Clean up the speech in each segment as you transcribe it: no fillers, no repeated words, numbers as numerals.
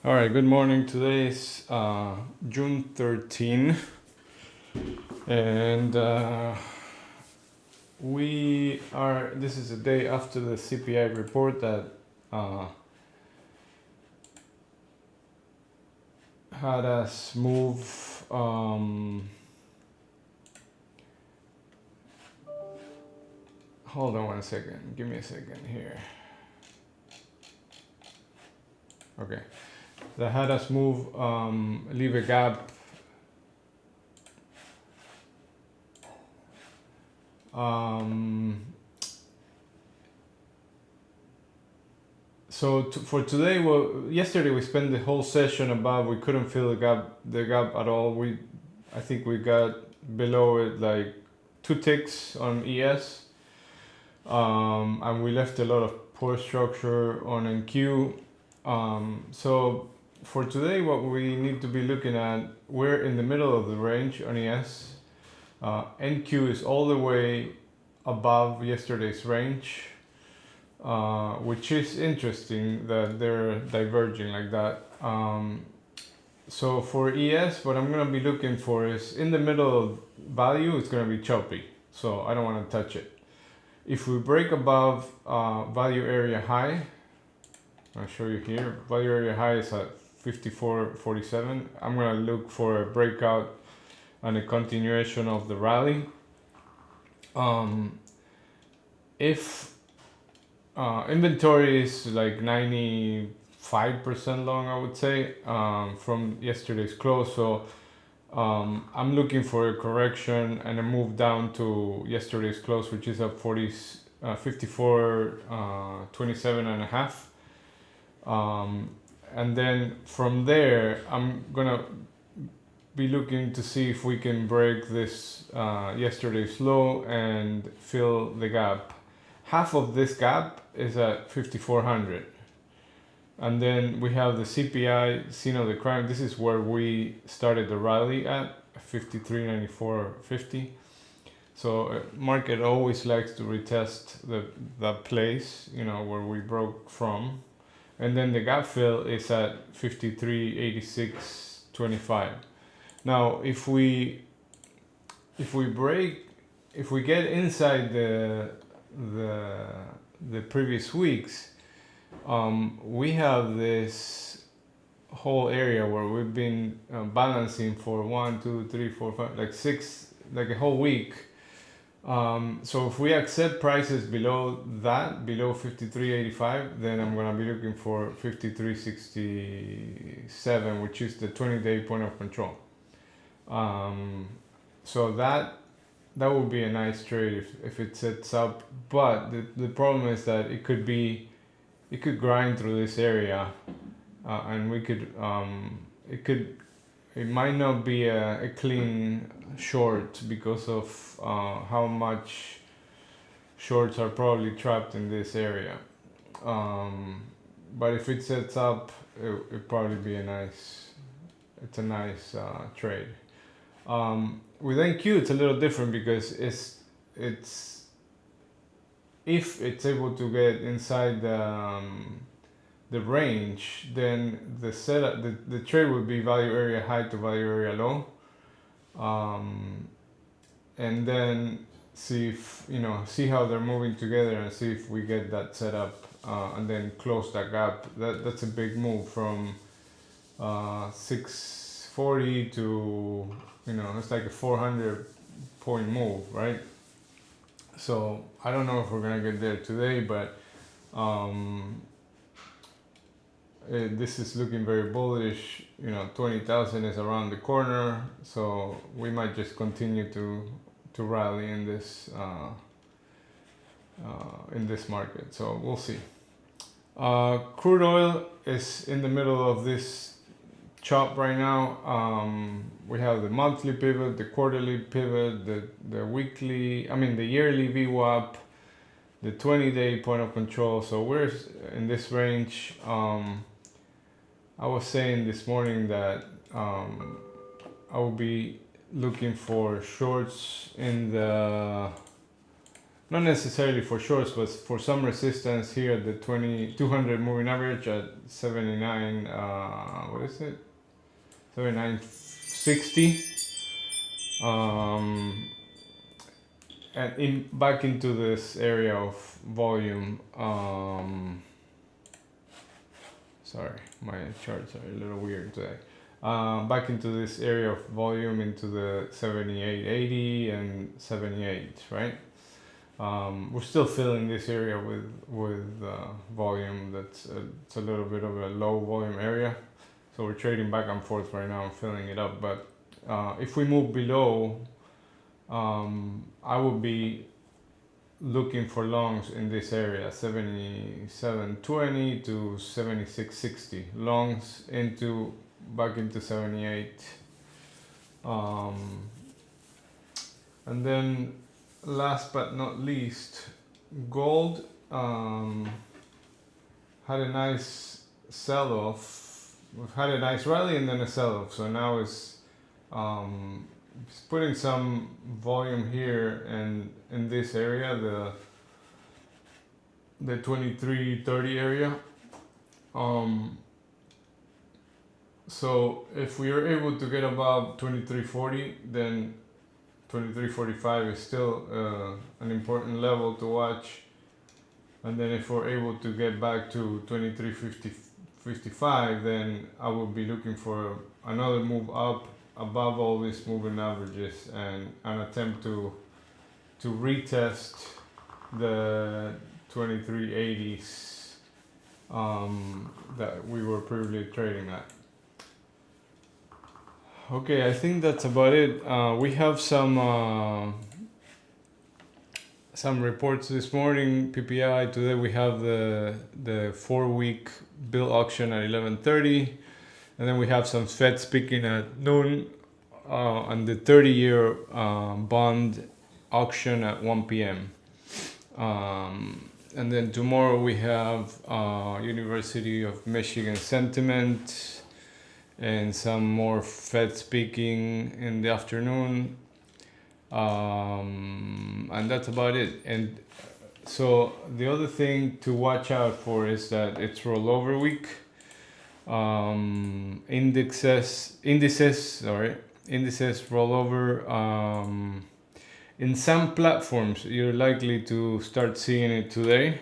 All right, good morning. Today is June 13, and this is a day after the CPI report that uh, had us move. Hold on one second. Give me a second here. Okay. That had us move, leave a gap. For today, well, yesterday we spent the whole session above. We couldn't fill the gap at all. I think we got below it like 2 ticks on ES, and we left a lot of poor structure on NQ. So for today, what we need to be looking at, we're in the middle of the range on ES. NQ is all the way above yesterday's range. Which is interesting that they're diverging like that. So for ES, what I'm going to be looking for is in the middle of value, it's going to be choppy. So I don't want to touch it. If we break above value area high, I'll show you here. Value area high is at 54.47. I'm going to look for a breakout and a continuation of the rally. If inventory is like 95% long, I would say, from yesterday's close. So I'm looking for a correction and a move down to yesterday's close, which is at 54.27 and a half. And then from there, I'm gonna be looking to see if we can break this yesterday's low and fill the gap. Half of this gap is at 5400, and then we have the CPI scene of the crime. This is where we started the rally at 53.94.50. So market always likes to retest that place, where we broke from, and then the gap fill is at 53.86.25. Now if we get inside the previous weeks, we have this whole area where we've been balancing for 1, 2, 3, 4, 5, like 6, like a whole week. So if we accept prices below 53.85, then I'm gonna be looking for 53.67, which is the 20-day point of control. So that would be a nice trade if it sets up, but the problem is that it could grind through this area, and it might not be a clean short because of how much shorts are probably trapped in this area. But if it sets up, it'd probably be a nice trade. With NQ, it's a little different because if it's able to get inside the range, then the setup, the trade would be value area high to value area low, and then see how they're moving together and see if we get that set up, and then close that gap. That's a big move from 640 to, it's like a 400 point move, right? So I don't know if we're gonna get there today, but this is looking very bullish. 20,000 is around the corner, so we might just continue to rally in this market. So we'll see. Crude oil is in the middle of this chop right now. We have the monthly pivot, the quarterly pivot, the yearly VWAP, the 20-day point of control. So we're in this range. I was saying this morning that I will be looking for shorts in the not necessarily for shorts, but for some resistance here at the 200 moving average at 79, what is it? 79.60. And back into this area of volume. Sorry, my charts are a little weird today. Back into this area of volume, into the 78.80 and 78, right? We're still filling this area with volume. It's a little bit of a low volume area, so we're trading back and forth right now and filling it up. But if we move below, I would be looking for longs in this area, 77.20 to 76.60. Longs back into 78. And then last but not least, gold had a nice sell-off. We've had a nice rally and then a sell-off. So now it's putting some volume here and in this area, the 23.30 area. So if we are able to get above 23.40, then 23.45 is still an important level to watch. And then if we're able to get back to 23.55, then I will be looking for another move up above all these moving averages and an attempt to retest the 23.80s that we were previously trading at. Okay, I think that's about it. We have some reports this morning. PPI today. We have the 4-week bill auction at 11:30, and then we have some Fed speaking at noon, and the 30-year bond auction at 1 p.m. And then tomorrow we have University of Michigan sentiment and some more Fed speaking in the afternoon. And that's about it. And so the other thing to watch out for is that it's rollover week. Indices rollover. In some platforms, you're likely to start seeing it today.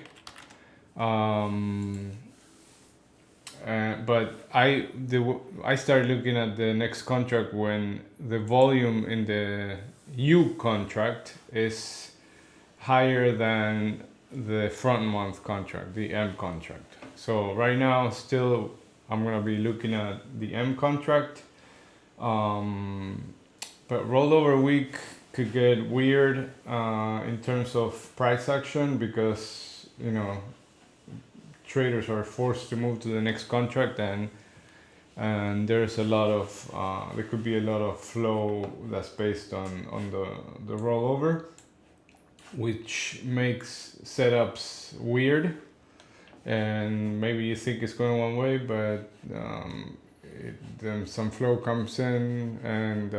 But I started looking at the next contract when the volume in the U contract is higher than the front month contract, the M contract. So right now, still, I'm gonna be looking at the M contract. But rollover week could get weird in terms of price action because, you know, traders are forced to move to the next contract and there's a lot of there could be a lot of flow that's based on the rollover, which makes setups weird, and maybe you think it's going one way, but then some flow comes in and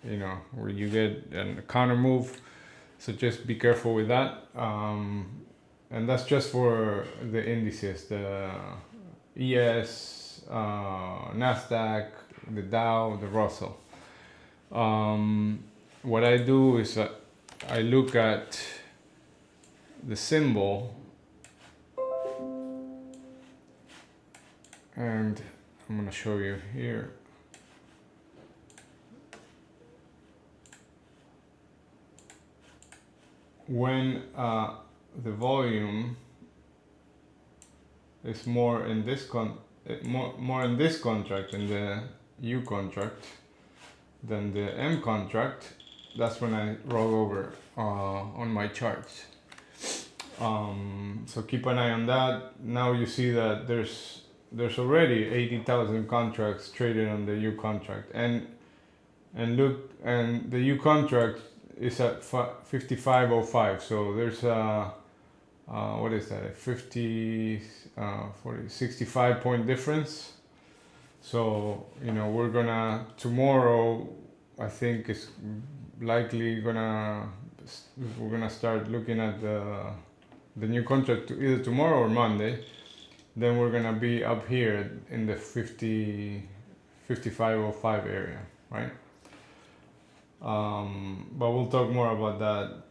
you know, where you get a counter move, so just be careful with that. And that's just for the indices, the ES, Nasdaq, the Dow, the Russell. What I do is I look at the symbol, and I'm going to show you here. When the volume is more in this more in this contract, in the U contract, than the M contract, that's when I roll over on my charts. So keep an eye on that. Now you see that there's already 80,000 contracts traded on the U contract, and look, and the U contract is at 55.05. So there's what is that, a 65 point difference. So, you know, we're gonna, tomorrow, I think it's likely gonna we're gonna start looking at the new contract either tomorrow or Monday, then we're gonna be up here in the 5505 area, right? But we'll talk more about that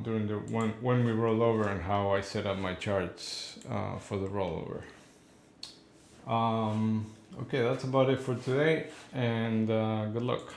during the when we roll over and how I set up my charts for the rollover. Okay, that's about it for today, and good luck.